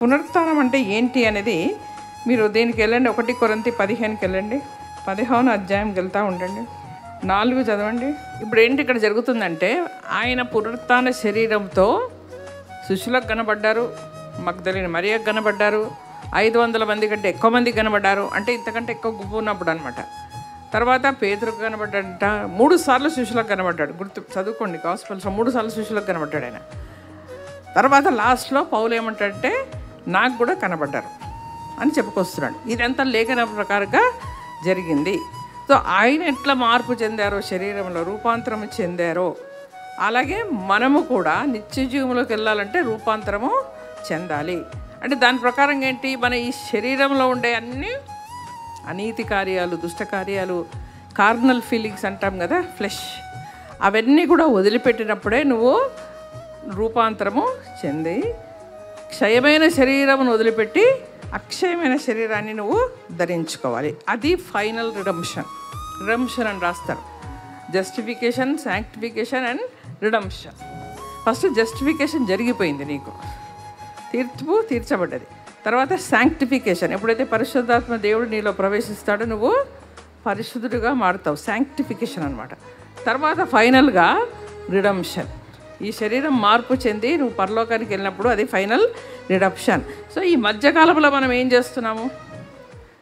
పునరుత్థానం అంటే ఏంటి అనేది మీరు దేనికి వెళ్ళండి. 1 కొరింథీ 15కి వెళ్ళండి, 15వ అధ్యాయంకి వెళ్తూ ఉండండి, 4 చదవండి. ఇప్పుడు ఏంటి ఇక్కడ జరుగుతుందంటే, ఆయన పునరుత్థాన శరీరంతో శిష్యులకు కనబడ్డారు, మగ్దలిని మరియకు కనబడ్డారు, 500 మంది కంటే ఎక్కువ మందికి కనబడ్డారు. అంటే ఇంతకంటే ఎక్కువ గుంపు ఉన్నప్పుడు అనమాట. తర్వాత పేతురుకు కనబడ్డాడంట, 3 సార్లు శిష్యులకు కనబడ్డాడు. గుర్తు చదువుకోండి, గాస్పెల్స్లో 3 సార్లు శిష్యులకు కనబడ్డాడు ఆయన. తర్వాత లాస్ట్లో పౌలు ఏమంటాడంటే, నాకు కూడా కనబడ్డారు అని చెప్పుకొస్తున్నాడు. ఇదంతా లేఖన ప్రకారంగా జరిగింది. సో ఆయన ఎట్లా మార్పు చెందారో, శరీరంలో రూపాంతరం చెందారో, అలాగే మనము కూడా నిత్య జీవంలోకి వెళ్ళాలంటే రూపాంతరము చెందాలి. అంటే దాని ప్రకారం ఏంటి, మన ఈ శరీరంలో ఉండే అన్ని అనీతి కార్యాలు, దుష్ట కార్యాలు, కార్నల్ ఫీలింగ్స్ అంటాం కదా, ఫ్లెష్, అవన్నీ కూడా వదిలిపెట్టినప్పుడే నువ్వు రూపాంతరము చెంది క్షయమైన శరీరమును వదిలిపెట్టి అక్షయమైన శరీరాన్ని నువ్వు ధరించుకోవాలి. అది ఫైనల్ రిడమ్షన్. రిడమ్షన్ అని రాస్తారు. Justification, sanctification and redemption. First justification జరిగిపోయింది, నీకు తీర్పు తీర్చబడ్డది. తర్వాత శాంక్టిఫికేషన్, ఎప్పుడైతే పరిశుద్ధాత్మ దేవుడు నీలో ప్రవేశిస్తాడో నువ్వు పరిశుద్ధుడిగా మారుతావు, శాంక్టిఫికేషన్ అనమాట. తర్వాత ఫైనల్గా రిడమ్షన్. ఈ శరీరం మార్పు చెంది నువ్వు పరలోకానికి వెళ్ళినప్పుడు అది ఫైనల్ రిడమ్షన్. సో ఈ మధ్యకాలంలో మనం ఏం చేస్తున్నాము,